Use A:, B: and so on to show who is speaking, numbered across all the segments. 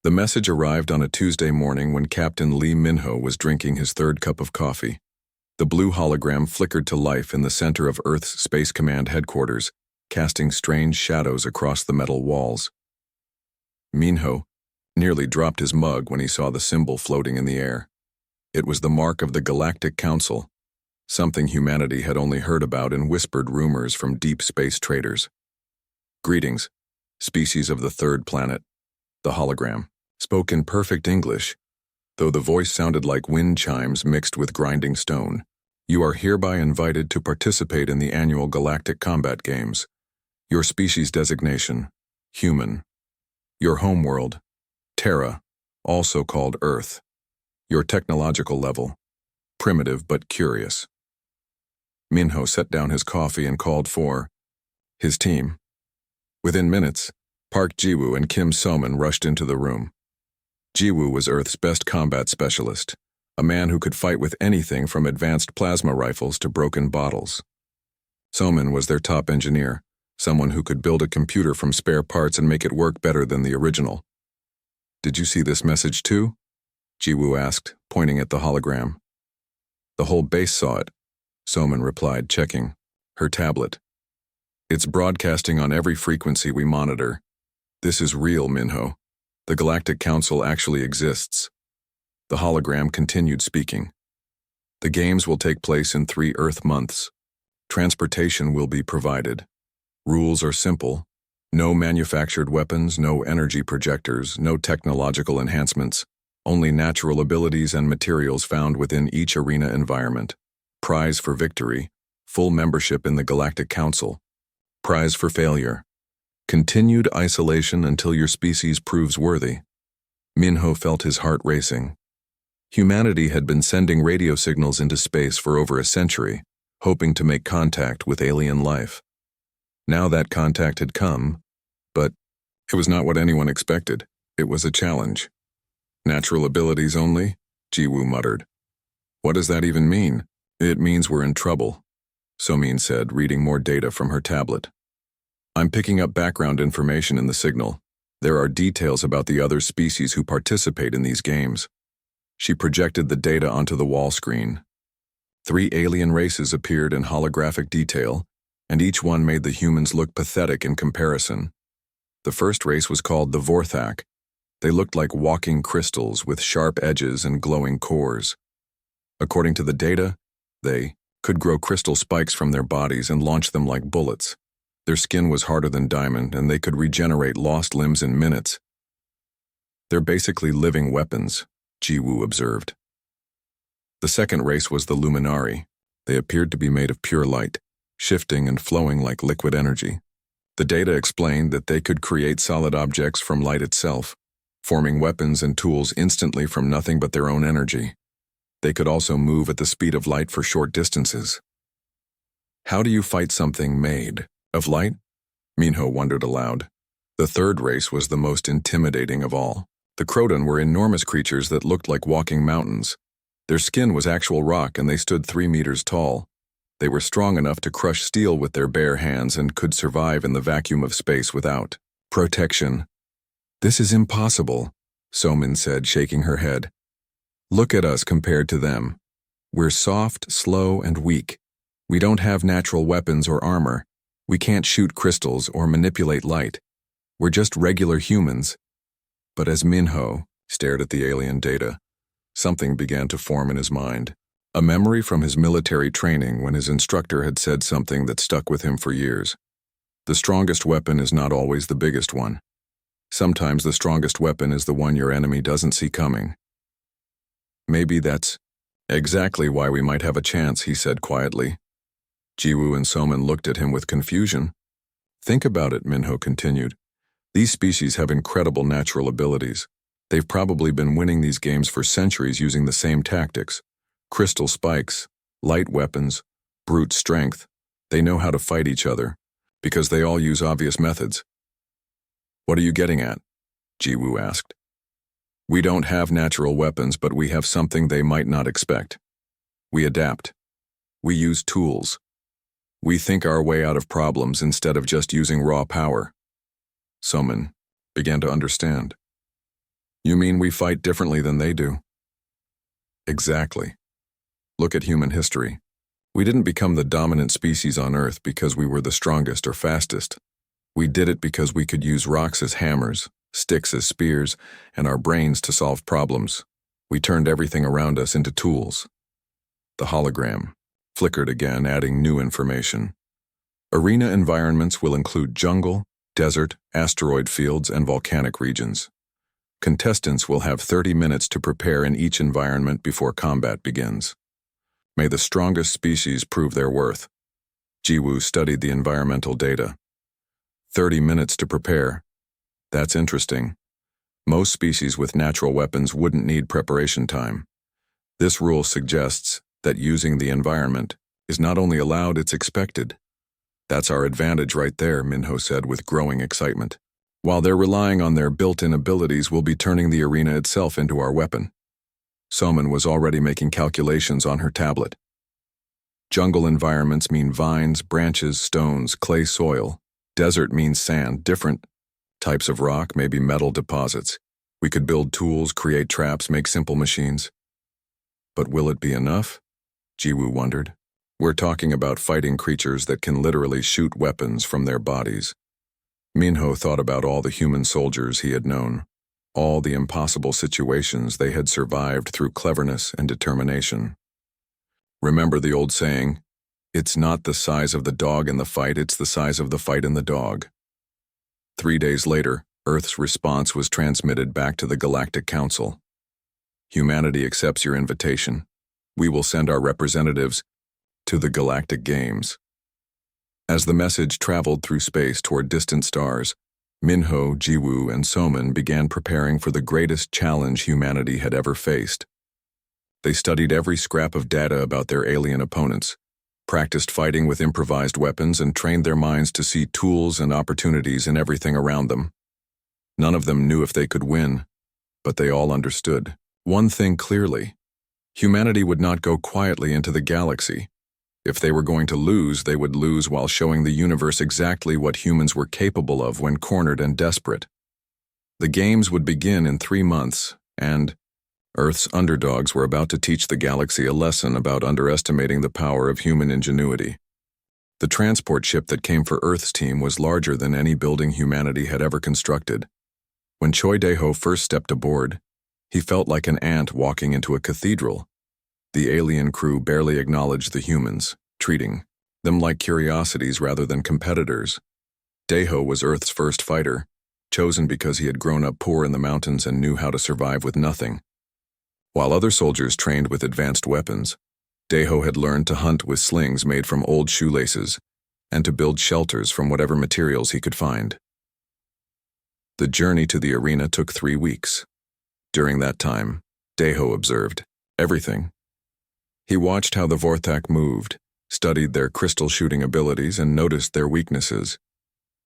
A: The message arrived on a Tuesday morning when Captain Lee Minho was drinking his third cup of coffee. The blue hologram flickered to life in the center of Earth's Space Command headquarters, casting strange shadows across the metal walls. Minho nearly dropped his mug when he saw the symbol floating in the air. It was the mark of the Galactic Council, something humanity had only heard about in whispered rumors from deep space traders. "Greetings, species of the third planet," the hologram spoke in perfect English, though the voice sounded like wind chimes mixed with grinding stone. "You are hereby invited to participate in the annual Galactic Combat Games. Your species designation, human. Your homeworld, Terra, also called Earth. Your technological level, primitive but curious." Minho set down his coffee and called for his team. Within minutes, Park Jiwoo and Kim Soman rushed into the room. Jiwoo was Earth's best combat specialist, a man who could fight with anything from advanced plasma rifles to broken bottles. Soman was their top engineer, someone who could build a computer from spare parts and make it work better than the original. "Did you see this message too?" Jiwoo asked, pointing at the hologram. "The whole base saw it," Soman replied, checking her tablet. "It's broadcasting on every frequency we monitor. This is real, Minho. The Galactic Council actually exists." The hologram continued speaking. "The games will take place in 3 Earth months. Transportation will be provided. Rules are simple. No manufactured weapons, no energy projectors, no technological enhancements, only natural abilities and materials found within each arena environment. Prize for victory, full membership in the Galactic Council. Prize for failure, continued isolation until your species proves worthy." Minho felt his heart racing. Humanity had been sending radio signals into space for over a century, hoping to make contact with alien life. Now that contact had come, but it was not what anyone expected. It was a challenge. "Natural abilities only?" Jiwoo muttered. "What does that even mean?" "It means we're in trouble," Somin said, reading more data from her tablet. "I'm picking up background information in the signal. There are details about the other species who participate in these games." She projected the data onto the wall screen. 3 alien races appeared in holographic detail, and each one made the humans look pathetic in comparison. The first race was called the Vorthak. They looked like walking crystals with sharp edges and glowing cores. According to the data, they could grow crystal spikes from their bodies and launch them like bullets. Their skin was harder than diamond, and they could regenerate lost limbs in minutes. "They're basically living weapons," Jiwoo observed. The second race was the Luminari. They appeared to be made of pure light, shifting and flowing like liquid energy. The data explained that they could create solid objects from light itself, forming weapons and tools instantly from nothing but their own energy. They could also move at the speed of light for short distances. "How do you fight something made of light?" Minho wondered aloud. The third race was the most intimidating of all. The Croton were enormous creatures that looked like walking mountains. Their skin was actual rock, and they stood 3 meters tall. They were strong enough to crush steel with their bare hands and could survive in the vacuum of space without protection. "This is impossible," Somin said, shaking her head. "Look at us compared to them. We're soft, slow, and weak. We don't have natural weapons or armor. We can't shoot crystals or manipulate light. We're just regular humans." But as Minho stared at the alien data, something began to form in his mind. A memory from his military training when his instructor had said something that stuck with him for years. The strongest weapon is not always the biggest one. Sometimes the strongest weapon is the one your enemy doesn't see coming. "Maybe that's exactly why we might have a chance," he said quietly. Jiwoo and Soman looked at him with confusion. "Think about it," Minho continued. "These species have incredible natural abilities. They've probably been winning these games for centuries using the same tactics. Crystal spikes, light weapons, brute strength. They know how to fight each other, because they all use obvious methods." "What are you getting at?" Jiwoo asked. "We don't have natural weapons, but we have something they might not expect. We adapt. We use tools. We think our way out of problems instead of just using raw power." Soman began to understand. You mean we fight differently than they do? Exactly. Look at human history. We didn't become the dominant species on Earth because we were the strongest or fastest. We did it because we could use rocks as hammers, sticks as spears, and our brains to solve problems. We turned everything around us into tools. The hologram flickered again, adding new information. Arena environments will include jungle, desert, asteroid fields, and volcanic regions. Contestants will have 30 minutes to prepare in each environment before combat begins. May the strongest species prove their worth. Jiwoo studied the environmental data. 30 minutes to prepare. That's interesting. Most species with natural weapons wouldn't need preparation time. This rule suggests that using the environment is not only allowed, it's expected. That's our advantage right there, Minho said with growing excitement. While they're relying on their built-in abilities, we'll be turning the arena itself into our weapon. Soman was already making calculations on her tablet. Jungle environments mean vines, branches, stones, clay soil. Desert means sand, different types of rock, maybe metal deposits. We could build tools, create traps, make simple machines. But will it be enough? Jiwoo wondered. We're talking about fighting creatures that can literally shoot weapons from their bodies. Minho thought about all the human soldiers he had known, all the impossible situations they had survived through cleverness and determination. Remember the old saying, "It's not the size of the dog in the fight, it's the size of the fight in the dog." 3 days later, Earth's response was transmitted back to the Galactic Council. Humanity accepts your invitation. We will send our representatives to the Galactic Games. As the message traveled through space toward distant stars, Minho, Jiwoo, and Soman began preparing for the greatest challenge humanity had ever faced. They studied every scrap of data about their alien opponents, practiced fighting with improvised weapons, and trained their minds to see tools and opportunities in everything around them. None of them knew if they could win, but they all understood one thing clearly: humanity would not go quietly into the galaxy. If they were going to lose, they would lose while showing the universe exactly what humans were capable of when cornered and desperate. The games would begin in 3 months, and Earth's underdogs were about to teach the galaxy a lesson about underestimating the power of human ingenuity. The transport ship that came for Earth's team was larger than any building humanity had ever constructed. When Choi Dae-ho first stepped aboard, he felt like an ant walking into a cathedral. The alien crew barely acknowledged the humans, treating them like curiosities rather than competitors. Dae-ho was Earth's first fighter, chosen because he had grown up poor in the mountains and knew how to survive with nothing. While other soldiers trained with advanced weapons, Dae-ho had learned to hunt with slings made from old shoelaces and to build shelters from whatever materials he could find. The journey to the arena took 3 weeks. During that time, Dae-ho observed everything. He watched how the Vorthak moved, studied their crystal shooting abilities, and noticed their weaknesses.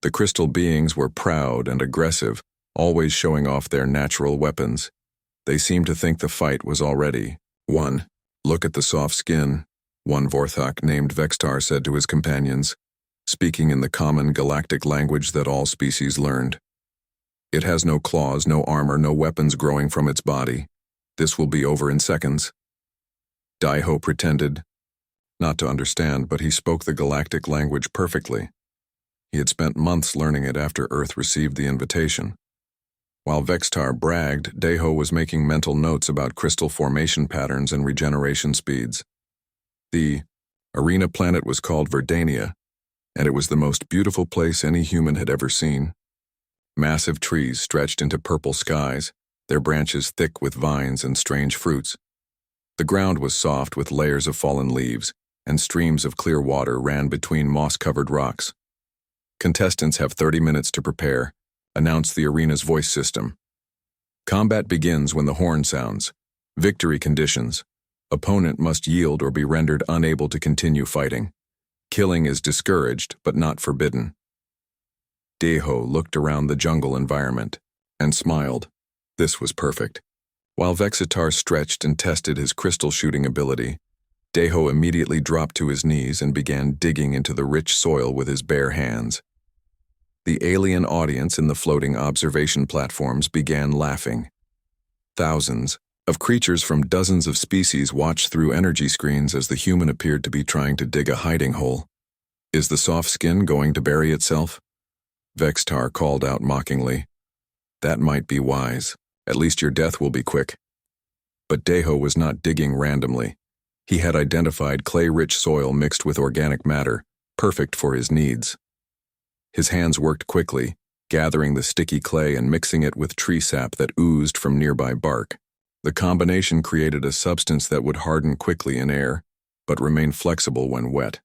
A: The crystal beings were proud and aggressive, always showing off their natural weapons. They seemed to think the fight was already won. "Look at the soft skin," one Vorthak named Vextar said to his companions, speaking in the common galactic language that all species learned. "It has no claws, no armor, no weapons growing from its body. This will be over in seconds." Dae-ho pretended not to understand, but he spoke the galactic language perfectly. He had spent months learning it after Earth received the invitation. While Vextar bragged, Dae-ho was making mental notes about crystal formation patterns and regeneration speeds. The arena planet was called Verdania, and it was the most beautiful place any human had ever seen. Massive trees stretched into purple skies, their branches thick with vines and strange fruits. The ground was soft with layers of fallen leaves, and streams of clear water ran between moss-covered rocks. "Contestants have 30 minutes to prepare," announced the arena's voice system. "Combat begins when the horn sounds. Victory conditions. Opponent must yield or be rendered unable to continue fighting. Killing is discouraged, but not forbidden." Dae-ho looked around the jungle environment and smiled. This was perfect. While Vexitar stretched and tested his crystal shooting ability, Dae-ho immediately dropped to his knees and began digging into the rich soil with his bare hands. The alien audience in the floating observation platforms began laughing. Thousands of creatures from dozens of species watched through energy screens as the human appeared to be trying to dig a hiding hole. Is the soft skin going to bury itself? Vextar called out mockingly. That might be wise. At least your death will be quick. But Deho was not digging randomly. He had identified clay-rich soil mixed with organic matter, perfect for his needs. His hands worked quickly, gathering the sticky clay and mixing it with tree sap that oozed from nearby bark. The combination created a substance that would harden quickly in air, but remain flexible when wet.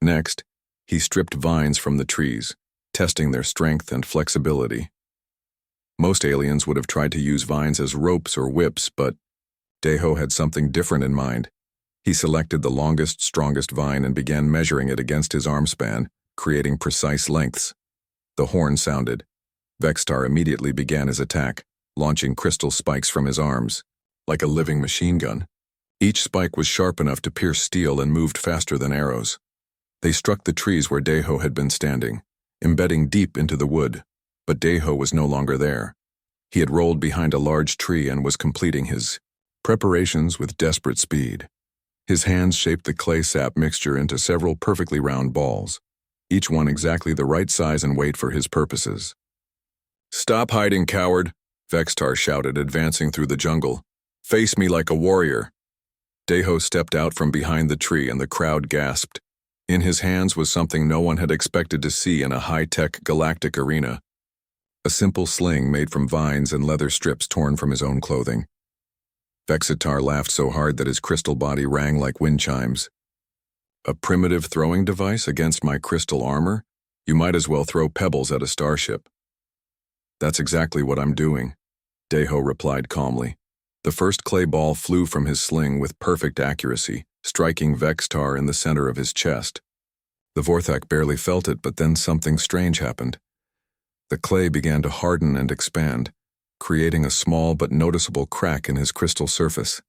A: Next, he stripped vines from the trees, testing their strength and flexibility. Most aliens would have tried to use vines as ropes or whips, but Deho had something different in mind. He selected the longest, strongest vine and began measuring it against his arm span, creating precise lengths. The horn sounded. Vextar immediately began his attack, launching crystal spikes from his arms, like a living machine gun. Each spike was sharp enough to pierce steel and moved faster than arrows. They struck the trees where Deho had been standing, embedding deep into the wood, but Deho was no longer there. He had rolled behind a large tree and was completing his preparations with desperate speed. His hands shaped the clay sap mixture into several perfectly round balls, each one exactly the right size and weight for his purposes. "Stop hiding, coward," Vextar shouted, advancing through the jungle. "Face me like a warrior." Deho stepped out from behind the tree and the crowd gasped. In his hands was something no one had expected to see in a high-tech galactic arena. A simple sling made from vines and leather strips torn from his own clothing. Vexitar laughed so hard that his crystal body rang like wind chimes. "A primitive throwing device against my crystal armor? You might as well throw pebbles at a starship." "That's exactly what I'm doing," Deho replied calmly. The first clay ball flew from his sling with perfect accuracy, striking Vextar in the center of his chest. The Vorthak barely felt it, but then something strange happened. The clay began to harden and expand, creating a small but noticeable crack in his crystal surface.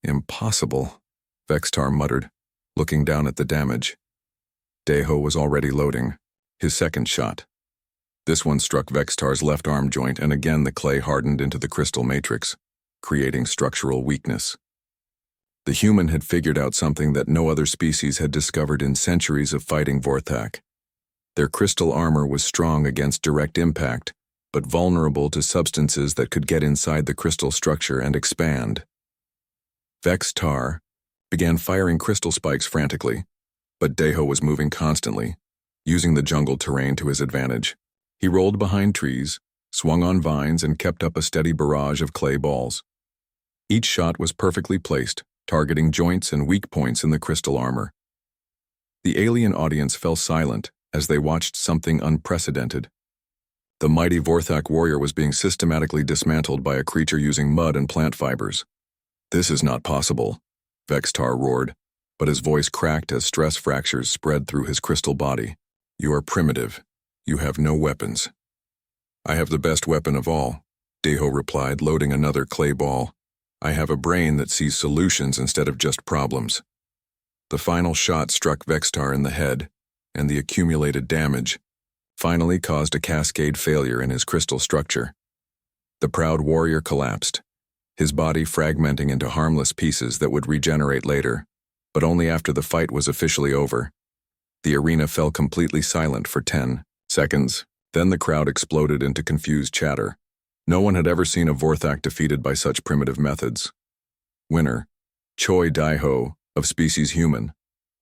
A: "Impossible," Vextar muttered, looking down at the damage. Deho was already loading his second shot. This one struck Vextar's left arm joint, and again the clay hardened into the crystal matrix, creating structural weakness. The human had figured out something that no other species had discovered in centuries of fighting Vorthak. Their crystal armor was strong against direct impact, but vulnerable to substances that could get inside the crystal structure and expand. Vextar began firing crystal spikes frantically, but Deho was moving constantly, using the jungle terrain to his advantage. He rolled behind trees, swung on vines, and kept up a steady barrage of clay balls. Each shot was perfectly placed, targeting joints and weak points in the crystal armor. The alien audience fell silent as they watched something unprecedented. The mighty Vorthak warrior was being systematically dismantled by a creature using mud and plant fibers. "This is not possible," Vextar roared, but his voice cracked as stress fractures spread through his crystal body. "You are primitive. You have no weapons." "I have the best weapon of all," Deho replied, loading another clay ball. "I have a brain that sees solutions instead of just problems." The final shot struck Vextar in the head, and the accumulated damage finally caused a cascade failure in his crystal structure. The proud warrior collapsed, his body fragmenting into harmless pieces that would regenerate later, but only after the fight was officially over. The arena fell completely silent for 10 seconds. Then the crowd exploded into confused chatter. No one had ever seen a Vorthak defeated by such primitive methods. "Winner, Choi Daiho, of species human,"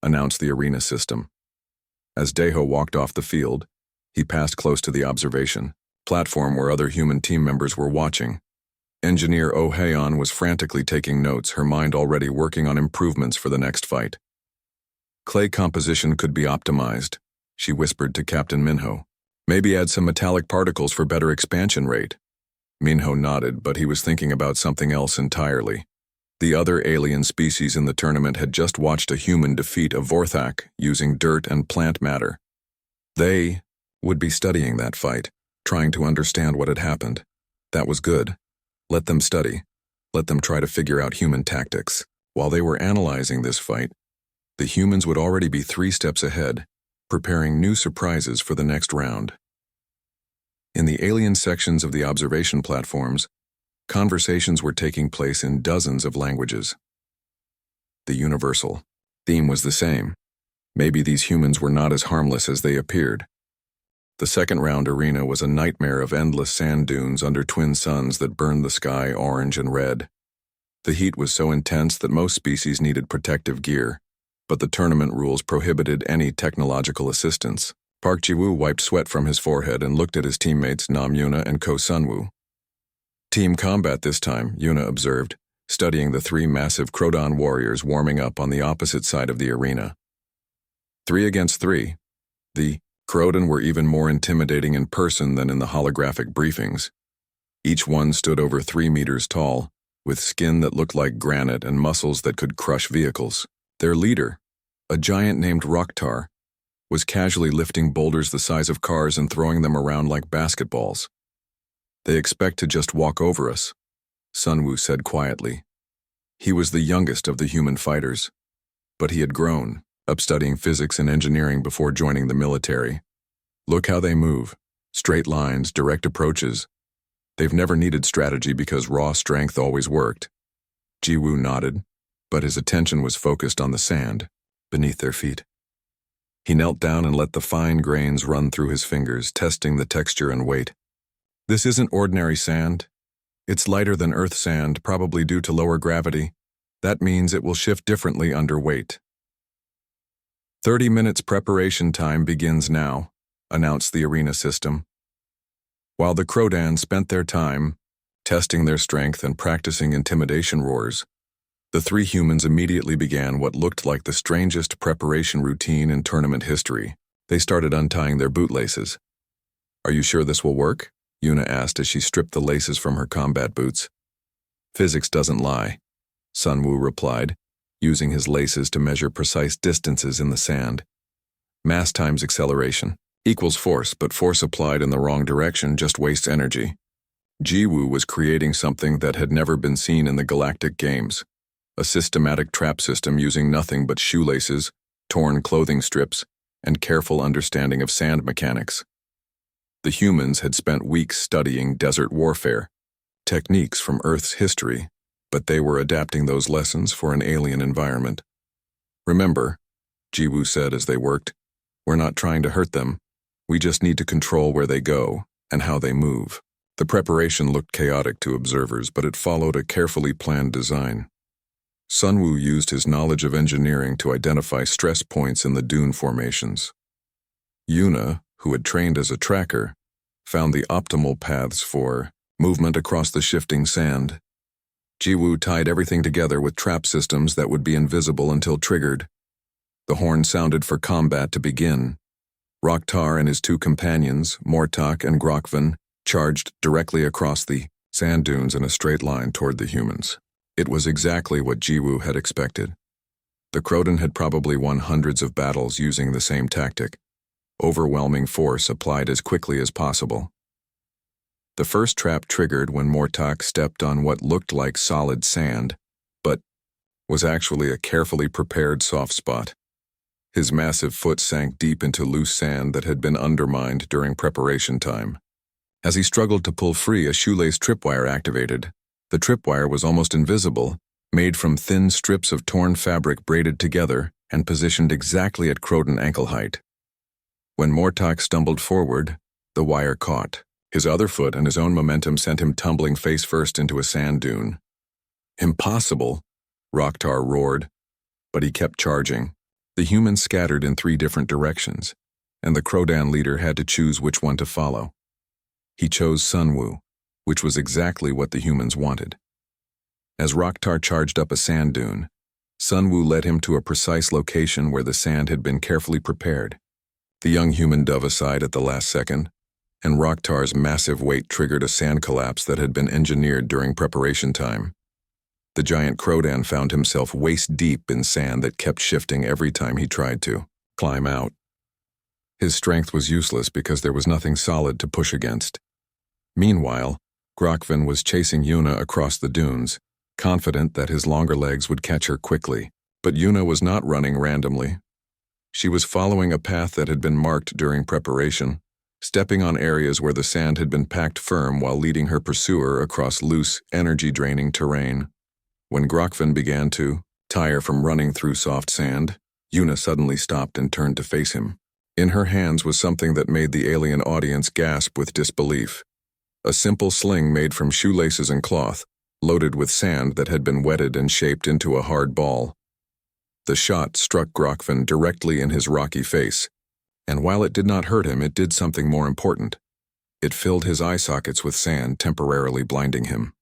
A: announced the arena system. As Deho walked off the field, he passed close to the observation platform where other human team members were watching. Engineer Oh Haeon was frantically taking notes, her mind already working on improvements for the next fight. "Clay composition could be optimized," she whispered to Captain Minho. "Maybe add some metallic particles for better expansion rate." Minho nodded, but he was thinking about something else entirely. The other alien species in the tournament had just watched a human defeat a Vorthak using dirt and plant matter. They would be studying that fight, trying to understand what had happened. That was good. Let them study. Let them try to figure out human tactics. While they were analyzing this fight, the humans would already be 3 steps ahead, preparing new surprises for the next round. In the alien sections of the observation platforms, Conversations were taking place in dozens of languages. The universal theme was the same. Maybe these humans were not as harmless as they appeared. The second round arena was a nightmare of endless sand dunes under twin suns that burned the sky orange and red. The heat was so intense that most species needed protective gear, but the tournament rules prohibited any technological assistance. Park Ji-woo wiped sweat from his forehead and looked at his teammates Nam Yuna and Ko Sunwoo. Team combat this time, Yuna observed, studying the three massive Crodon warriors warming up on the opposite side of the arena. 3 against 3. The Crodon were even more intimidating in person than in the holographic briefings. Each one stood over 3 meters tall, with skin that looked like granite and muscles that could crush vehicles. Their leader, a giant named Roktar, was casually lifting boulders the size of cars and throwing them around like basketballs. "They expect to just walk over us," Sunwoo said quietly. He was the youngest of the human fighters, but he had grown up studying physics and engineering before joining the military. "Look how they move. Straight lines, direct approaches. They've never needed strategy because raw strength always worked." Ji-woo nodded, but his attention was focused on the sand beneath their feet. He knelt down and let the fine grains run through his fingers, testing the texture and weight. "This isn't ordinary sand. It's lighter than Earth sand, probably due to lower gravity. That means it will shift differently under weight." 30 minutes preparation time begins now, announced the arena system. While the Crodans spent their time testing their strength and practicing intimidation roars, the 3 humans immediately began what looked like the strangest preparation routine in tournament history. They started untying their bootlaces. "Are you sure this will work?" Yuna asked as she stripped the laces from her combat boots. "Physics doesn't lie," Sunwoo replied, using his laces to measure precise distances in the sand. "Mass times acceleration equals force, but force applied in the wrong direction just wastes energy." Ji-woo was creating something that had never been seen in the Galactic Games, a systematic trap system using nothing but shoelaces, torn clothing strips, and careful understanding of sand mechanics. The humans had spent weeks studying desert warfare, techniques from Earth's history, but they were adapting those lessons for an alien environment. "Remember," Ji-woo said as they worked, "we're not trying to hurt them. We just need to control where they go and how they move." The preparation looked chaotic to observers, but it followed a carefully planned design. Sunwoo used his knowledge of engineering to identify stress points in the dune formations. Yuna, who had trained as a tracker, found the optimal paths for movement across the shifting sand. Ji-woo tied everything together with trap systems that would be invisible until triggered. The horn sounded for combat to begin. Roktar and his 2 companions, Mortok and Grokvan, charged directly across the sand dunes in a straight line toward the humans. It was exactly what Ji-woo had expected. The Crodon had probably won hundreds of battles using the same tactic. Overwhelming force applied as quickly as possible. The first trap triggered when Mortok stepped on what looked like solid sand, but was actually a carefully prepared soft spot. His massive foot sank deep into loose sand that had been undermined during preparation time. As he struggled to pull free, a shoelace tripwire activated. The tripwire was almost invisible, made from thin strips of torn fabric braided together and positioned exactly at Crodon ankle height. When Mortok stumbled forward, the wire caught. His other foot and his own momentum sent him tumbling face first into a sand dune. "Impossible," Roktar roared, but he kept charging. The humans scattered in 3 different directions, and the Crodan leader had to choose which one to follow. He chose Sunwoo, which was exactly what the humans wanted. As Roktar charged up a sand dune, Sunwoo led him to a precise location where the sand had been carefully prepared. The young human dove aside at the last second, and Roktar's massive weight triggered a sand collapse that had been engineered during preparation time. The giant Crodan found himself waist-deep in sand that kept shifting every time he tried to climb out. His strength was useless because there was nothing solid to push against. Meanwhile, Grokvan was chasing Yuna across the dunes, confident that his longer legs would catch her quickly. But Yuna was not running randomly. She was following a path that had been marked during preparation, stepping on areas where the sand had been packed firm while leading her pursuer across loose, energy-draining terrain. When Grokvan began to tire from running through soft sand, Yuna suddenly stopped and turned to face him. In her hands was something that made the alien audience gasp with disbelief. A simple sling made from shoelaces and cloth, loaded with sand that had been wetted and shaped into a hard ball. The shot struck Grokvan directly in his rocky face, and while it did not hurt him, it did something more important. It filled his eye sockets with sand, temporarily blinding him.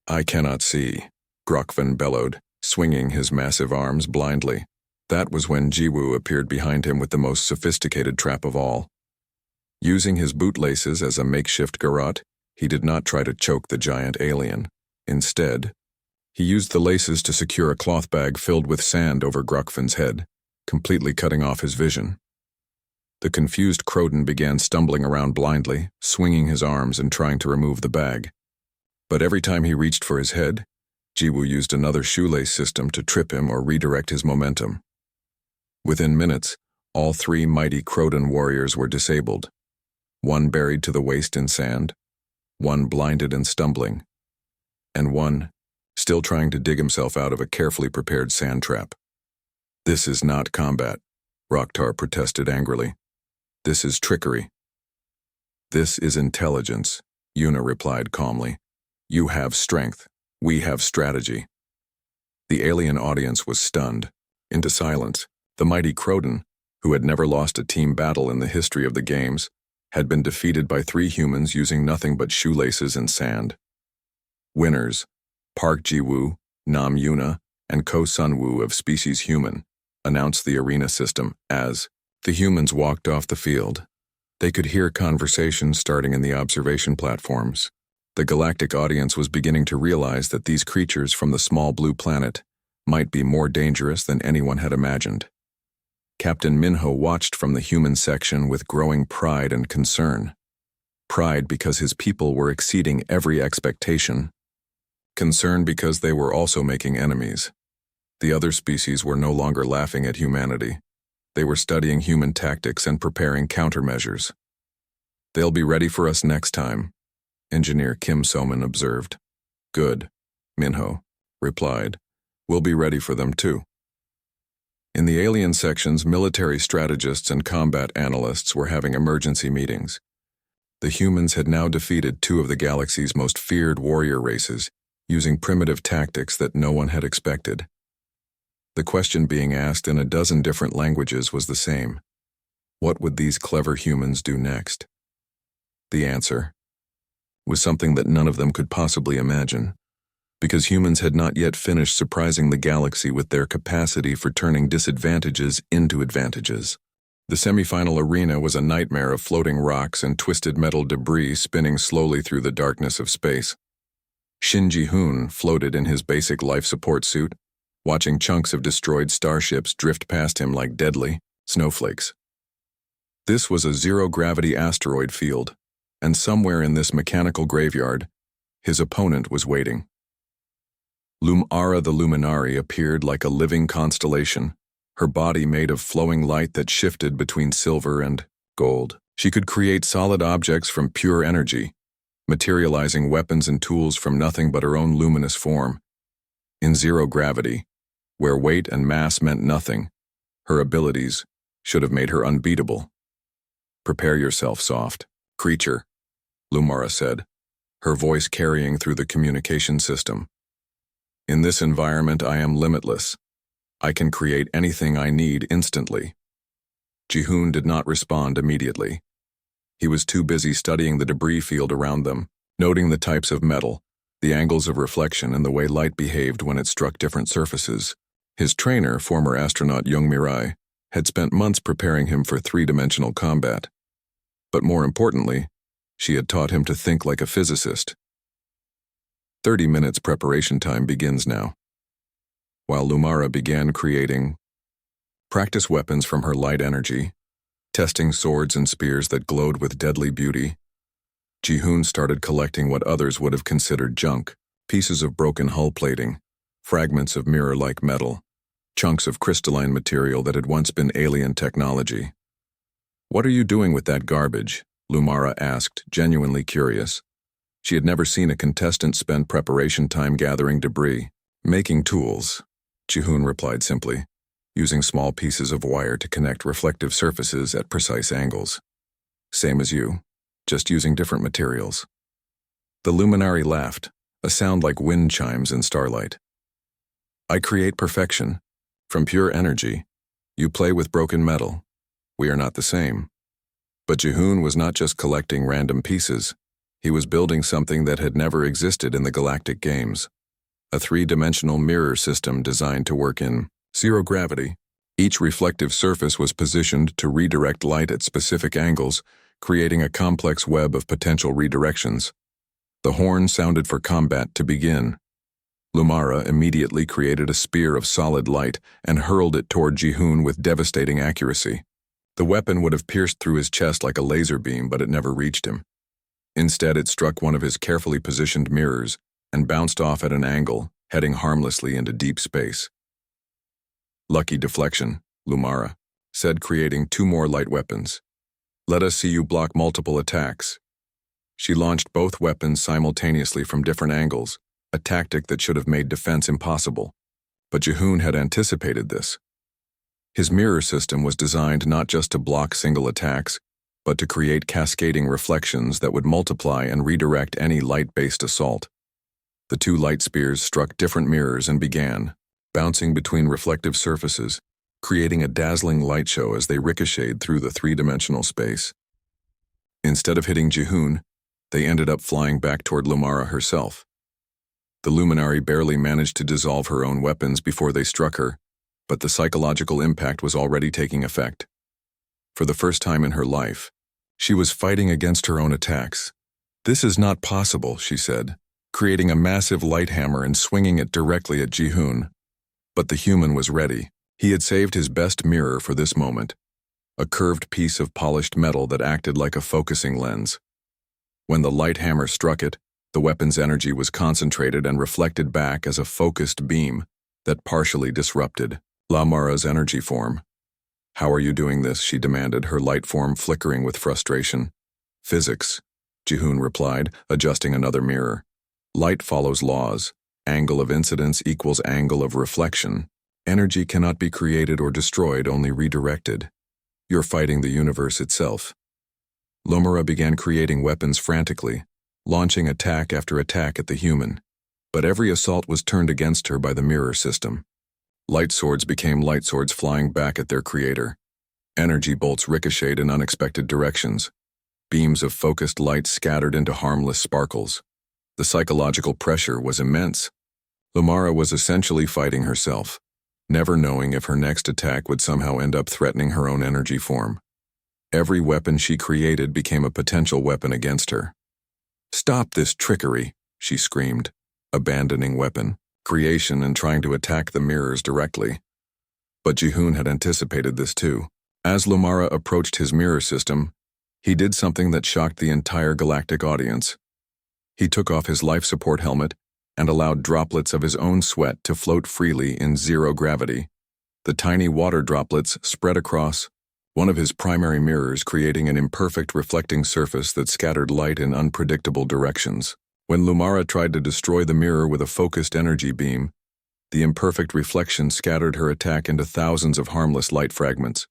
A: "I cannot see," Grokvan bellowed, swinging his massive arms blindly. That was when Jiwoo appeared behind him with the most sophisticated trap of all. Using his bootlaces as a makeshift garrote, he did not try to choke the giant alien. Instead, he used the laces to secure a cloth bag filled with sand over Grokvan's head, completely cutting off his vision. The confused Croton began stumbling around blindly, swinging his arms and trying to remove the bag. But every time he reached for his head, Jiwoo used another shoelace system to trip him or redirect his momentum. Within minutes, all three mighty Croton warriors were disabled. One buried to the waist in sand, one blinded and stumbling, and one still trying to dig himself out of a carefully prepared sand trap. "This is not combat," Roktar protested angrily. "This is trickery." "This is intelligence," Yuna replied calmly. "You have strength. We have strategy." The alien audience was stunned into silence. The mighty Croton, who had never lost a team battle in the history of the games, had been defeated by three humans using nothing but shoelaces and sand. Winners, Park Jiwoo, Nam Yuna, and Ko Sunwoo of Species Human, announced the arena system as the humans walked off the field. They could hear conversations starting in the observation platforms. The galactic audience was beginning to realize that these creatures from the small blue planet might be more dangerous than anyone had imagined. Captain Minho watched from the human section with growing pride and concern. Pride because his people were exceeding every expectation. Concern because they were also making enemies. The other species were no longer laughing at humanity. They were studying human tactics and preparing countermeasures. "They'll be ready for us next time," Engineer Kim Soman observed. "Good," Minho replied. "We'll be ready for them too." In the alien sections, military strategists and combat analysts were having emergency meetings. The humans had now defeated two of the galaxy's most feared warrior races, using primitive tactics that no one had expected. The question being asked in a dozen different languages was the same. What would these clever humans do next? The answer was something that none of them could possibly imagine, because humans had not yet finished surprising the galaxy with their capacity for turning disadvantages into advantages. The semifinal arena was a nightmare of floating rocks and twisted metal debris spinning slowly through the darkness of space. Shin Ji-hoon floated in his basic life support suit, watching chunks of destroyed starships drift past him like deadly snowflakes. This was a zero-gravity asteroid field, and somewhere in this mechanical graveyard, his opponent was waiting. Lumara the Luminari appeared like a living constellation, her body made of flowing light that shifted between silver and gold. She could create solid objects from pure energy, materializing weapons and tools from nothing but her own luminous form. In zero gravity, where weight and mass meant nothing, her abilities should have made her unbeatable. "Prepare yourself, soft creature," Lumara said, her voice carrying through the communication system. "In this environment, I am limitless. I can create anything I need instantly." Ji-hoon did not respond immediately. He was too busy studying the debris field around them, noting the types of metal, the angles of reflection, and the way light behaved when it struck different surfaces. His trainer, former astronaut Young Mirai, had spent months preparing him for three-dimensional combat. But more importantly, she had taught him to think like a physicist. 30 minutes preparation time begins now. While Lumara began creating practice weapons from her light energy, testing swords and spears that glowed with deadly beauty, Ji-hoon started collecting what others would have considered junk: pieces of broken hull plating, fragments of mirror-like metal, chunks of crystalline material that had once been alien technology. "What are you doing with that garbage?" Lumara asked, genuinely curious. She had never seen a contestant spend preparation time gathering debris. Making tools, Jihoon replied simply, using small pieces of wire to connect reflective surfaces at precise angles. Same as you, just using different materials. The luminary laughed, a sound like wind chimes in starlight. I create perfection. From pure energy. You play with broken metal. We are not the same. But Jihoon was not just collecting random pieces. He was building something that had never existed in the galactic games. A three-dimensional mirror system designed to work in zero gravity. Each reflective surface was positioned to redirect light at specific angles, creating a complex web of potential redirections. The horn sounded for combat to begin. Lumara immediately created a spear of solid light and hurled it toward Jihoon with devastating accuracy. The weapon would have pierced through his chest like a laser beam, but it never reached him. Instead, it struck one of his carefully positioned mirrors and bounced off at an angle, heading harmlessly into deep space. Lucky deflection, Lumara said, creating 2 more light weapons. Let us see you block multiple attacks. She launched both weapons simultaneously from different angles, a tactic that should have made defense impossible. But Jihoon had anticipated this. His mirror system was designed not just to block single attacks, but to create cascading reflections that would multiply and redirect any light-based assault. The 2 light spears struck different mirrors and began, bouncing between reflective surfaces, creating a dazzling light show as they ricocheted through the 3-dimensional space. Instead of hitting Jihoon, they ended up flying back toward Lumara herself. The luminary barely managed to dissolve her own weapons before they struck her, but the psychological impact was already taking effect. For the first time in her life, she was fighting against her own attacks. This is not possible, she said, creating a massive light hammer and swinging it directly at Jihoon. But the human was ready. He had saved his best mirror for this moment, a curved piece of polished metal that acted like a focusing lens. When the light hammer struck it, the weapon's energy was concentrated and reflected back as a focused beam that partially disrupted Lumara's energy form. How are you doing this? She demanded, her light form flickering with frustration. Physics, Jihoon replied, adjusting another mirror. Light follows laws. Angle of incidence equals angle of reflection. Energy cannot be created or destroyed, only redirected. You're fighting the universe itself. Lumara began creating weapons frantically, launching attack after attack at the human. But every assault was turned against her by the mirror system. Light swords became light swords flying back at their creator. Energy bolts ricocheted in unexpected directions. Beams of focused light scattered into harmless sparkles. The psychological pressure was immense. Lumara was essentially fighting herself, never knowing if her next attack would somehow end up threatening her own energy form. Every weapon she created became a potential weapon against her. Stop this trickery, she screamed, abandoning weapon creation and trying to attack the mirrors directly. But Jihoon had anticipated this too. As Lumara approached his mirror system, he did something that shocked the entire galactic audience. He took off his life support helmet and allowed droplets of his own sweat to float freely in zero gravity. The tiny water droplets spread across one of his primary mirrors, creating an imperfect reflecting surface that scattered light in unpredictable directions. When Lumara tried to destroy the mirror with a focused energy beam, the imperfect reflection scattered her attack into thousands of harmless light fragments.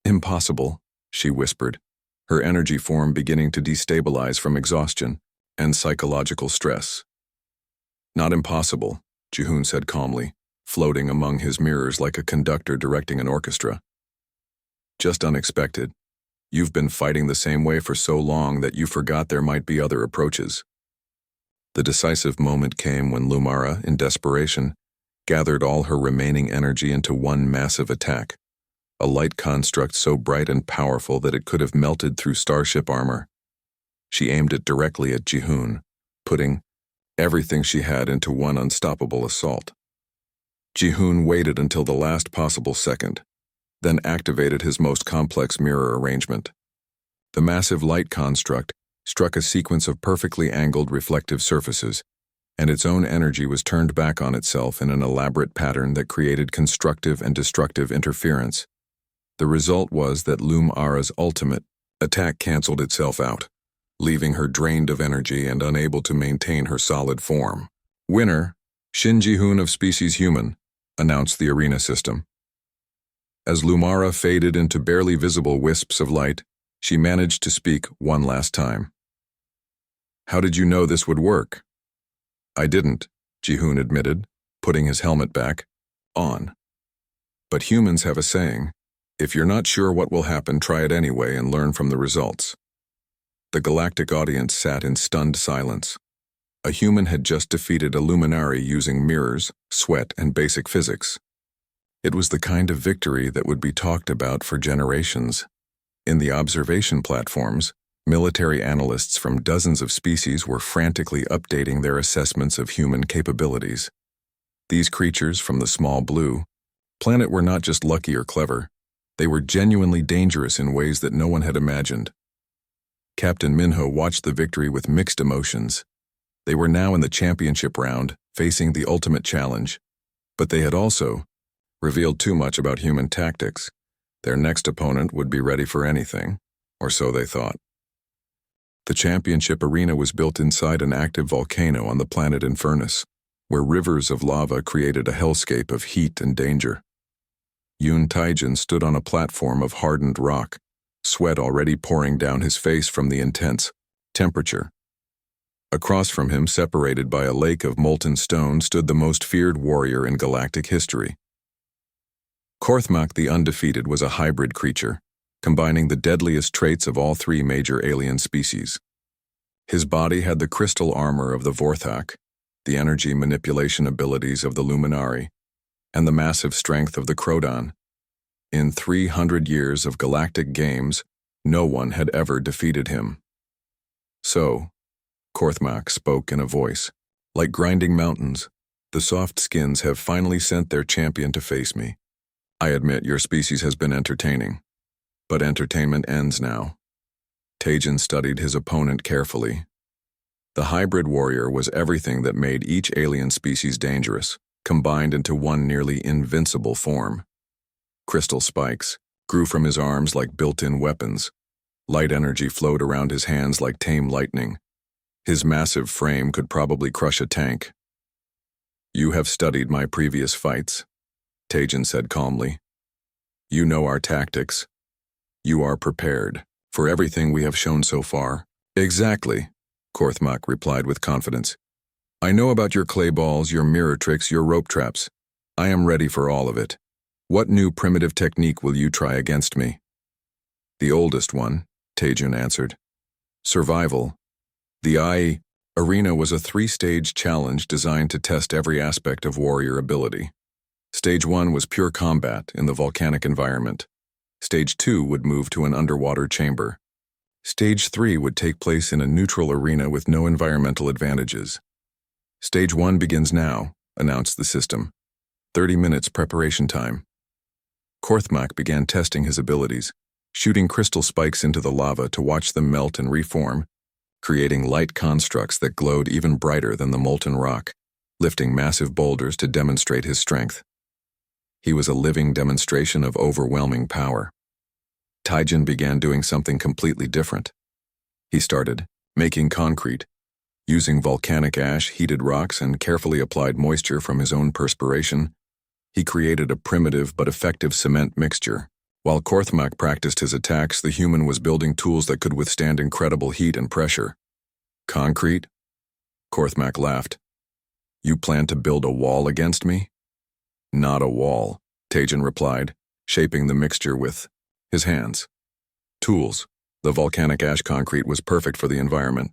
A: Impossible, she whispered, her energy form beginning to destabilize from exhaustion and psychological stress. Not impossible, Jihoon said calmly, floating among his mirrors like a conductor directing an orchestra. Just unexpected. You've been fighting the same way for so long that you forgot there might be other approaches. The decisive moment came when Lumara, in desperation, gathered all her remaining energy into one massive attack, a light construct so bright and powerful that it could have melted through starship armor. She aimed it directly at Jihoon, putting everything she had into one unstoppable assault. Jihoon waited until the last possible second, then activated his most complex mirror arrangement. The massive light construct struck a sequence of perfectly angled reflective surfaces, and its own energy was turned back on itself in an elaborate pattern that created constructive and destructive interference. The result was that Lumara's ultimate, Attack canceled itself out, leaving her drained of energy and unable to maintain her solid form. Winner, Shin Ji-hoon of Species Human, announced the arena system. As Lumara faded into barely visible wisps of light, she managed to speak one last time. How did you know this would work? I didn't, Ji-hoon admitted, putting his helmet back on. But humans have a saying, if you're not sure what will happen, try it anyway and learn from the results. The galactic audience sat in stunned silence. A human had just defeated a luminary using mirrors, sweat, and basic physics. It was the kind of victory that would be talked about for generations. In the observation platforms, military analysts from dozens of species were frantically updating their assessments of human capabilities. These creatures from the small blue planet were not just lucky or clever, they were genuinely dangerous in ways that no one had imagined. Captain Minho watched the victory with mixed emotions. They were now in the championship round, facing the ultimate challenge. But they had also revealed too much about human tactics. Their next opponent would be ready for anything, or so they thought. The championship arena was built inside an active volcano on the planet Infernus, where rivers of lava created a hellscape of heat and danger. Yoon Taijin stood on a platform of hardened rock, sweat already pouring down his face from the intense temperature. Across from him, separated by a lake of molten stone, stood the most feared warrior in galactic history. Korthmak the Undefeated was a hybrid creature, combining the deadliest traits of all three major alien species. His body had the crystal armor of the Vorthak, the energy manipulation abilities of the Luminari, and the massive strength of the Krodan. In 300 years of galactic games, no one had ever defeated him. So, Korthmak spoke in a voice, like grinding mountains, the soft skins have finally sent their champion to face me. I admit your species has been entertaining, but entertainment ends now. Taijin studied his opponent carefully. The hybrid warrior was everything that made each alien species dangerous, combined into one nearly invincible form. Crystal spikes grew from his arms like built-in weapons. Light energy flowed around his hands like tame lightning. His massive frame could probably crush a tank. You have studied my previous fights, Taijin said calmly. You know our tactics. You are prepared for everything we have shown so far. Exactly, Korthmak replied with confidence. I know about your clay balls, your mirror tricks, your rope traps. I am ready for all of it. What new primitive technique will you try against me? The oldest one, Taijin answered. Survival. The arena was a 3-stage challenge designed to test every aspect of warrior ability. Stage 1 was pure combat in the volcanic environment. Stage 2 would move to an underwater chamber. Stage 3 would take place in a neutral arena with no environmental advantages. Stage 1 begins now, announced the system. 30 minutes preparation time. Korthmak began testing his abilities, shooting crystal spikes into the lava to watch them melt and reform, creating light constructs that glowed even brighter than the molten rock, lifting massive boulders to demonstrate his strength. He was a living demonstration of overwhelming power. Taijin began doing something completely different. He started making concrete, using volcanic ash, heated rocks, and carefully applied moisture from his own perspiration. He created a primitive but effective cement mixture. While Korthmak practiced his attacks, the human was building tools that could withstand incredible heat and pressure. Concrete? Korthmak laughed. You plan to build a wall against me? Not a wall, Taijin replied, shaping the mixture with his hands. Tools. The volcanic ash concrete was perfect for the environment.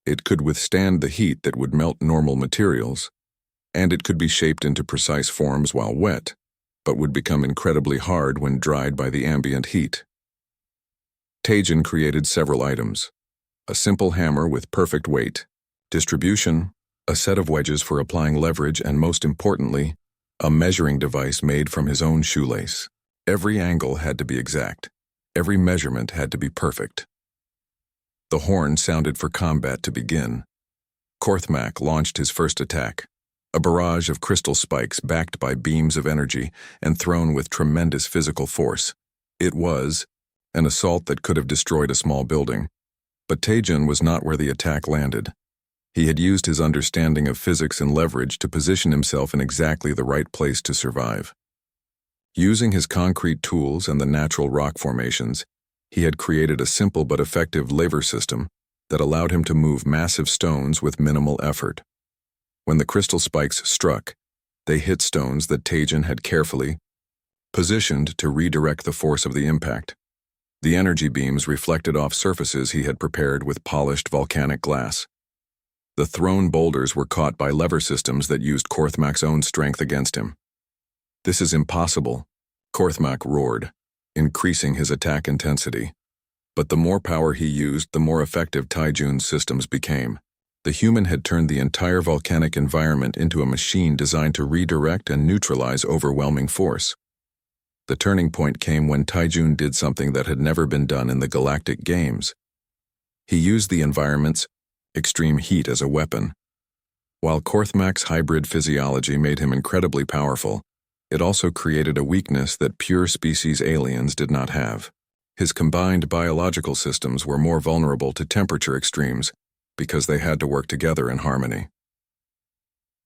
A: It could withstand the heat that would melt normal materials, and it could be shaped into precise forms while wet, but would become incredibly hard when dried by the ambient heat. Taijin created several items. A simple hammer with perfect weight, distribution, a set of wedges for applying leverage, and most importantly, a measuring device made from his own shoelace. Every angle had to be exact. Every measurement had to be perfect. The horn sounded for combat to begin. Korthmak launched his first attack, a barrage of crystal spikes backed by beams of energy and thrown with tremendous physical force. It was an assault that could have destroyed a small building. But Taejin was not where the attack landed. He had used his understanding of physics and leverage to position himself in exactly the right place to survive. Using his concrete tools and the natural rock formations, he had created a simple but effective lever system that allowed him to move massive stones with minimal effort. When the crystal spikes struck, they hit stones that Taejin had carefully positioned to redirect the force of the impact. The energy beams reflected off surfaces he had prepared with polished volcanic glass. The thrown boulders were caught by lever systems that used Korthmak's own strength against him. "This is impossible," Korthmak roared, increasing his attack intensity. But the more power he used, the more effective Taejun's systems became. The human had turned the entire volcanic environment into a machine designed to redirect and neutralize overwhelming force. The turning point came when Taejun did something that had never been done in the Galactic Games. He used the environment's extreme heat as a weapon. While Korthmak's hybrid physiology made him incredibly powerful, it also created a weakness that pure species aliens did not have. His combined biological systems were more vulnerable to temperature extremes because they had to work together in harmony.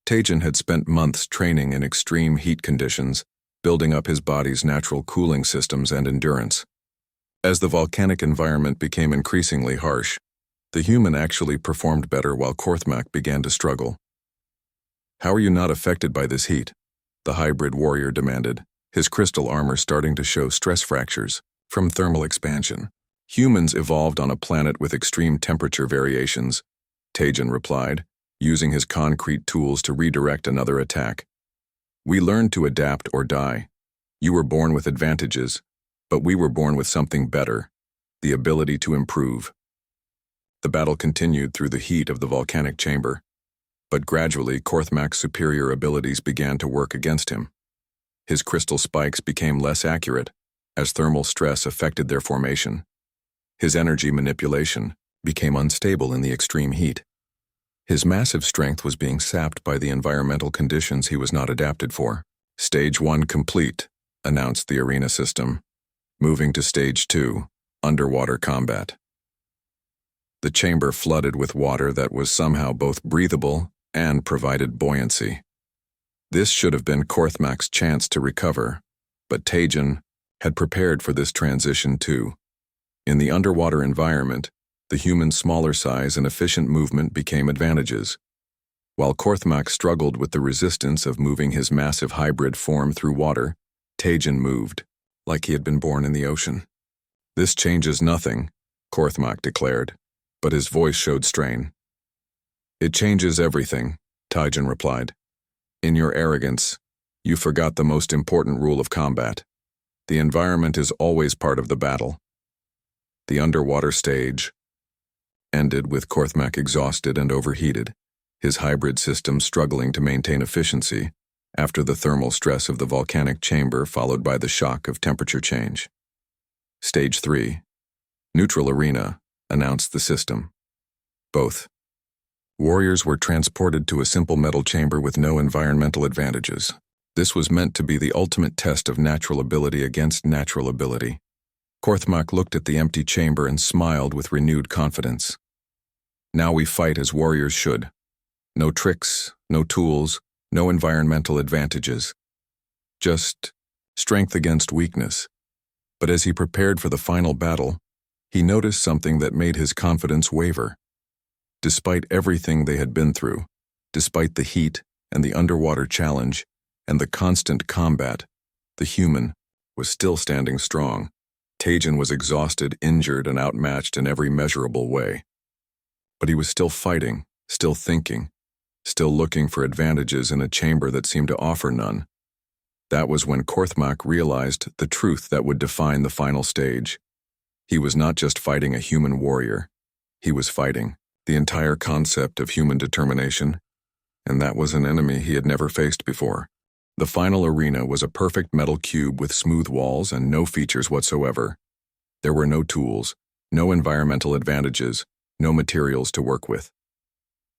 A: Taejin had spent months training in extreme heat conditions, building up his body's natural cooling systems and endurance. As the volcanic environment became increasingly harsh, the human actually performed better while Korthmak began to struggle. "How are you not affected by this heat?" the hybrid warrior demanded, his crystal armor starting to show stress fractures from thermal expansion. "Humans evolved on a planet with extreme temperature variations," Taejin replied, using his concrete tools to redirect another attack. "We learned to adapt or die. You were born with advantages, but we were born with something better, the ability to improve." The battle continued through the heat of the volcanic chamber, but gradually Korthmak's superior abilities began to work against him. His crystal spikes became less accurate as thermal stress affected their formation. His energy manipulation became unstable in the extreme heat. His massive strength was being sapped by the environmental conditions he was not adapted for. "Stage 1 complete," announced the arena system. "Moving to Stage 2, underwater combat." The chamber flooded with water that was somehow both breathable and provided buoyancy. This should have been Korthmak's chance to recover, but Taejin had prepared for this transition too. In the underwater environment, the human's smaller size and efficient movement became advantages. While Korthmak struggled with the resistance of moving his massive hybrid form through water, Taejin moved, like he had been born in the ocean. "This changes nothing," Korthmak declared, but his voice showed strain. "It changes everything," Taejin replied. "In your arrogance, you forgot the most important rule of combat. The environment is always part of the battle." The underwater stage ended with Korthmak exhausted and overheated, his hybrid system struggling to maintain efficiency after the thermal stress of the volcanic chamber followed by the shock of temperature change. "Stage 3. Neutral arena," announced the system. Both warriors were transported to a simple metal chamber with no environmental advantages. This was meant to be the ultimate test of natural ability against natural ability. Korthmak looked at the empty chamber and smiled with renewed confidence. "Now we fight as warriors should. No tricks, no tools, no environmental advantages. Just strength against weakness." But as he prepared for the final battle, he noticed something that made his confidence waver. Despite everything they had been through, despite the heat and the underwater challenge and the constant combat, the human was still standing strong. Taejin was exhausted, injured, and outmatched in every measurable way. But he was still fighting, still thinking, still looking for advantages in a chamber that seemed to offer none. That was when Korthmak realized the truth that would define the final stage. He was not just fighting a human warrior. He was fighting the entire concept of human determination, and that was an enemy he had never faced before. The final arena was a perfect metal cube with smooth walls and no features whatsoever. There were no tools, no environmental advantages, no materials to work with.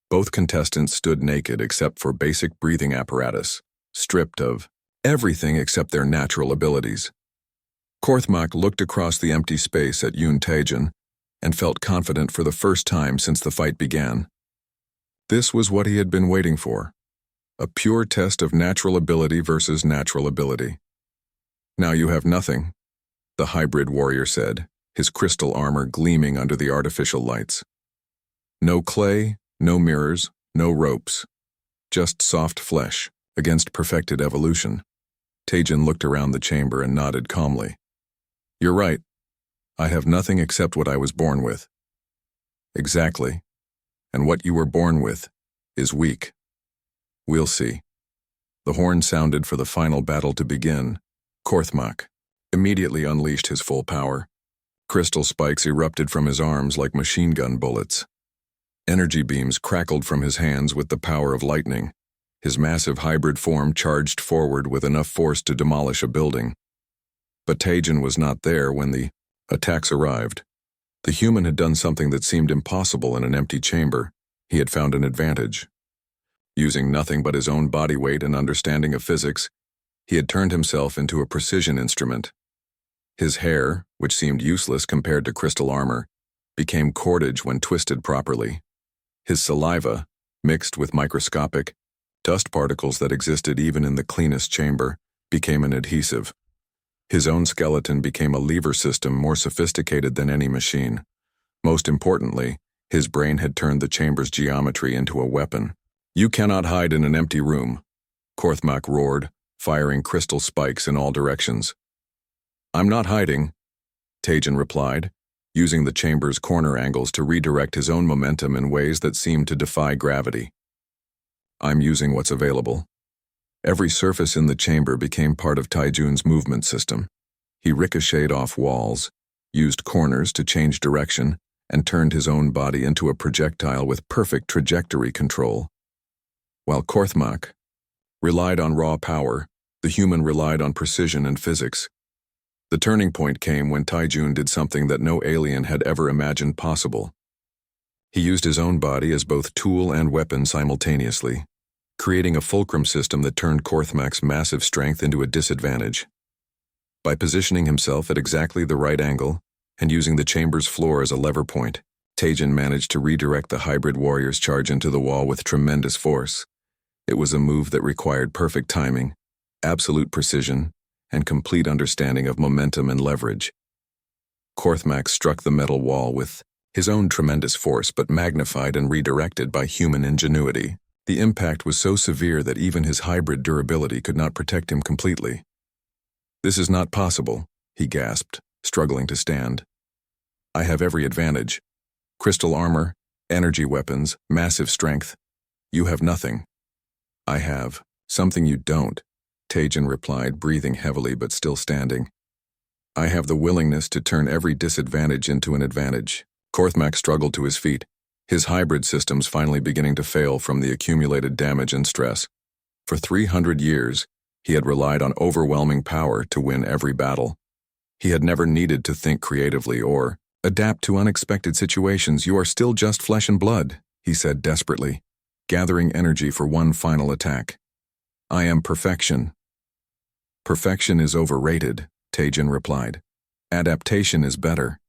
A: Both contestants stood naked except for basic breathing apparatus, stripped of everything except their natural abilities. Korthmak looked across the empty space at Yoon Taejin and felt confident for the first time since the fight began. This was what he had been waiting for. A pure test of natural ability versus natural ability. "Now you have nothing," the hybrid warrior said, his crystal armor gleaming under the artificial lights. "No clay, no mirrors, no ropes. Just soft flesh against perfected evolution." Taejin looked around the chamber and nodded calmly. "You're right. I have nothing except what I was born with." "Exactly. And what you were born with is weak. We'll see." The horn sounded for the final battle to begin. Korthmak immediately unleashed his full power. Crystal spikes erupted from his arms like machine gun bullets. Energy beams crackled from his hands with the power of lightning. His massive hybrid form charged forward with enough force to demolish a building. But Taejin was not there when the attacks arrived. The human had done something that seemed impossible in an empty chamber. He had found an advantage. Using nothing but his own body weight and understanding of physics, he had turned himself into a precision instrument. His hair, which seemed useless compared to crystal armor, became cordage when twisted properly. His saliva, mixed with microscopic dust particles that existed even in the cleanest chamber, became an adhesive. His own skeleton became a lever system more sophisticated than any machine. Most importantly, his brain had turned the chamber's geometry into a weapon. "You cannot hide in an empty room," Korthmak roared, firing crystal spikes in all directions. "I'm not hiding," Taejin replied, using the chamber's corner angles to redirect his own momentum in ways that seemed to defy gravity. "I'm using what's available." Every surface in the chamber became part of Taejun's movement system. He ricocheted off walls, used corners to change direction, and turned his own body into a projectile with perfect trajectory control. While Korthmak relied on raw power, the human relied on precision and physics. The turning point came when Taejun did something that no alien had ever imagined possible. He used his own body as both tool and weapon simultaneously, creating a fulcrum system that turned Korthmak's massive strength into a disadvantage. By positioning himself at exactly the right angle and using the chamber's floor as a lever point, Taejin managed to redirect the hybrid warrior's charge into the wall with tremendous force. It was a move that required perfect timing, absolute precision, and complete understanding of momentum and leverage. Korthmak struck the metal wall with his own tremendous force, but magnified and redirected by human ingenuity. The impact was so severe that even his hybrid durability could not protect him completely. "This is not possible," he gasped, struggling to stand. "I have every advantage. Crystal armor, energy weapons, massive strength. You have nothing." "I have something you don't," Taejin replied, breathing heavily but still standing. "I have the willingness to turn every disadvantage into an advantage." Korthmak struggled to his feet, his hybrid systems finally beginning to fail from the accumulated damage and stress. For 300 years, he had relied on overwhelming power to win every battle. He had never needed to think creatively or adapt to unexpected situations. "You are still just flesh and blood," he said desperately, gathering energy for one final attack. "I am perfection." "Perfection is overrated," Taejin replied. "Adaptation is better."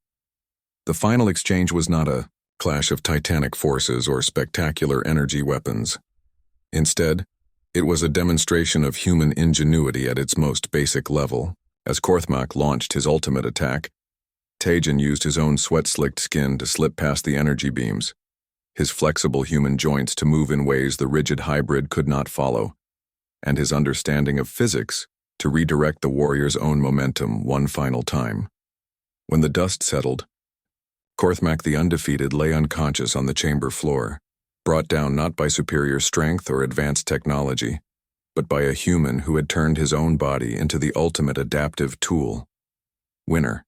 A: The final exchange was not a clash of titanic forces or spectacular energy weapons. Instead, it was a demonstration of human ingenuity at its most basic level. As Korthmak launched his ultimate attack, Taejin used his own sweat-slicked skin to slip past the energy beams, his flexible human joints to move in ways the rigid hybrid could not follow, and his understanding of physics to redirect the warrior's own momentum one final time. When the dust settled, Korthmak the undefeated lay unconscious on the chamber floor, brought down not by superior strength or advanced technology, but by a human who had turned his own body into the ultimate adaptive tool. Winner.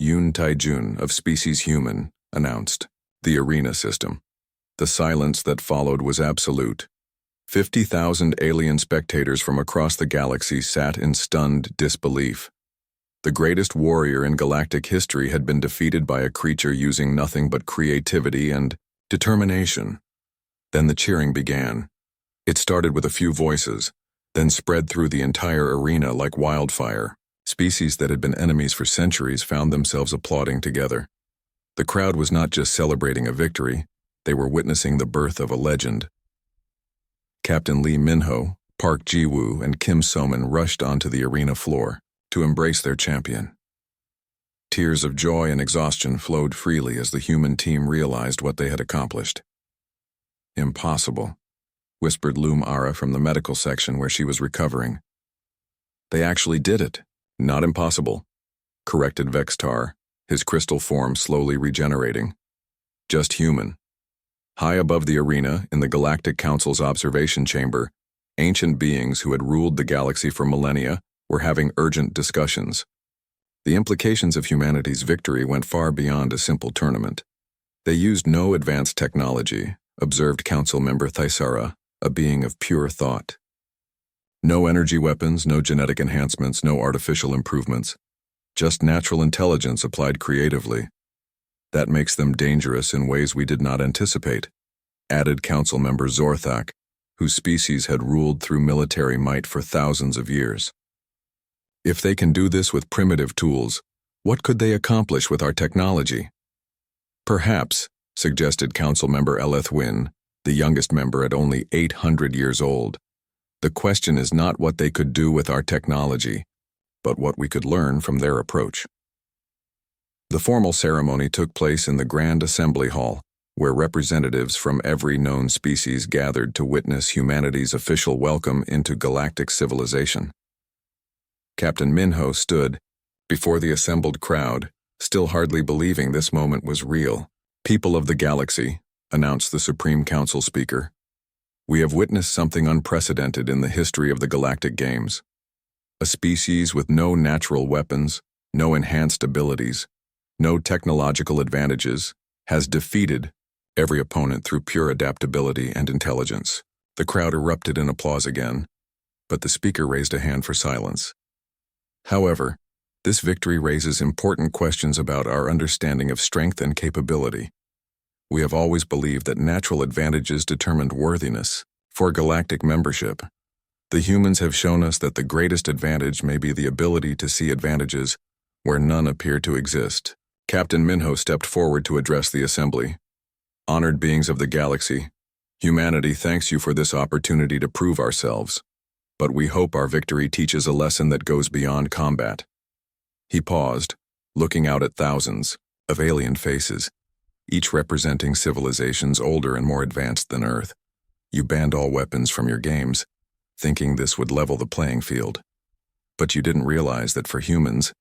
A: Yoon Taejun of Species Human announced the arena system. The silence that followed was absolute. 50,000 alien spectators from across the galaxy sat in stunned disbelief. The greatest warrior in galactic history had been defeated by a creature using nothing but creativity and determination. Then the cheering began. It started with a few voices, then spread through the entire arena like wildfire. Species that had been enemies for centuries found themselves applauding together. The crowd was not just celebrating a victory, they were witnessing the birth of a legend. Captain Lee Min-ho, Park Ji-woo, and Kim So-min rushed onto the arena floor to embrace their champion. Tears of joy and exhaustion flowed freely as the human team realized what they had accomplished. "Impossible," whispered Loom Ara from the medical section where she was recovering. "They actually did it. Not impossible," corrected Vextar, his crystal form slowly regenerating. "Just human." High above the arena, in the Galactic Council's observation chamber, ancient beings who had ruled the galaxy for millennia were having urgent discussions. The implications of humanity's victory went far beyond a simple tournament. They used no advanced technology, observed Council member Thaisara, a being of pure thought. No energy weapons, no genetic enhancements, no artificial improvements. Just natural intelligence applied creatively. That makes them dangerous in ways we did not anticipate, added Council member Zorthak, whose species had ruled through military might for thousands of years. If they can do this with primitive tools, what could they accomplish with our technology? Perhaps, suggested Council member Eleth Wynn, the youngest member at only 800 years old. The question is not what they could do with our technology, but what we could learn from their approach. The formal ceremony took place in the Grand Assembly Hall, where representatives from every known species gathered to witness humanity's official welcome into galactic civilization. Captain Min-ho stood before the assembled crowd, still hardly believing this moment was real. "People of the galaxy," announced the Supreme Council speaker, "we have witnessed something unprecedented in the history of the Galactic Games. A species with no natural weapons, no enhanced abilities, no technological advantages, has defeated every opponent through pure adaptability and intelligence." The crowd erupted in applause again, but the speaker raised a hand for silence. However, this victory raises important questions about our understanding of strength and capability. We have always believed that natural advantages determined worthiness for galactic membership. The humans have shown us that the greatest advantage may be the ability to see advantages where none appear to exist. Captain Min-ho stepped forward to address the assembly. "Honored beings of the galaxy, humanity thanks you for this opportunity to prove ourselves, but we hope our victory teaches a lesson that goes beyond combat." He paused, looking out at thousands of alien faces, each representing civilizations older and more advanced than Earth. "You banned all weapons from your games, thinking this would level the playing field. But you didn't realize that for humans,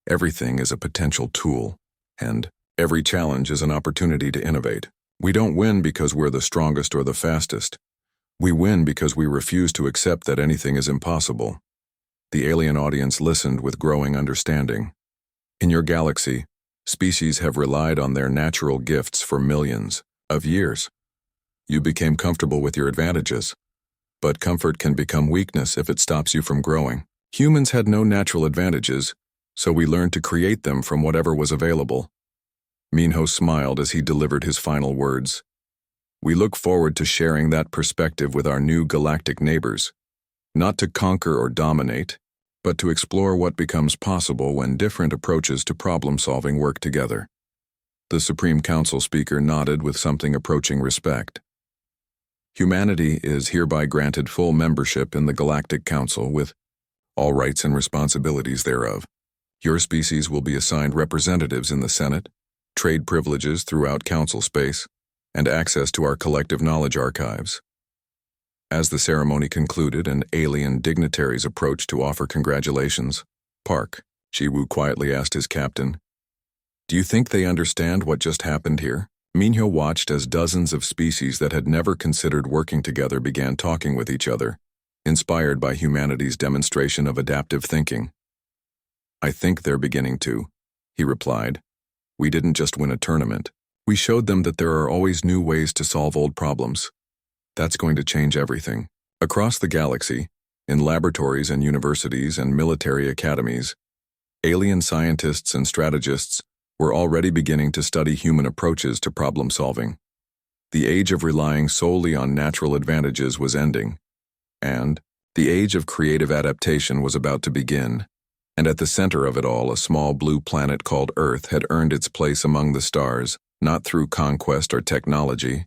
A: everything is a potential tool, and every challenge is an opportunity to innovate. We don't win because we're the strongest or the fastest. We win because we refuse to accept that anything is impossible." The alien audience listened with growing understanding. "In your galaxy, species have relied on their natural gifts for millions of years. You became comfortable with your advantages, but comfort can become weakness if it stops you from growing. Humans had no natural advantages, so we learned to create them from whatever was available." Min-ho smiled as he delivered his final words. "We look forward to sharing that perspective with our new galactic neighbors, not to conquer or dominate, but to explore what becomes possible when different approaches to problem-solving work together." The Supreme Council speaker nodded with something approaching respect. "Humanity is hereby granted full membership in the Galactic Council with all rights and responsibilities thereof. Your species will be assigned representatives in the Senate, trade privileges throughout Council space, and access to our collective knowledge archives." As the ceremony concluded and alien dignitaries approached to offer congratulations, Park Ji-woo quietly asked his captain, "Do you think they understand what just happened here?" Min-ho watched as dozens of species that had never considered working together began talking with each other, inspired by humanity's demonstration of adaptive thinking. "I think they're beginning to," he replied. "We didn't just win a tournament. We showed them that there are always new ways to solve old problems. That's going to change everything." Across the galaxy, in laboratories and universities and military academies, alien scientists and strategists were already beginning to study human approaches to problem solving. The age of relying solely on natural advantages was ending, and the age of creative adaptation was about to begin. And at the center of it all, a small blue planet called Earth had earned its place among the stars, not through conquest or technology,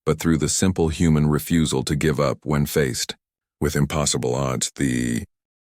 A: but through the simple human refusal to give up when faced with impossible odds. The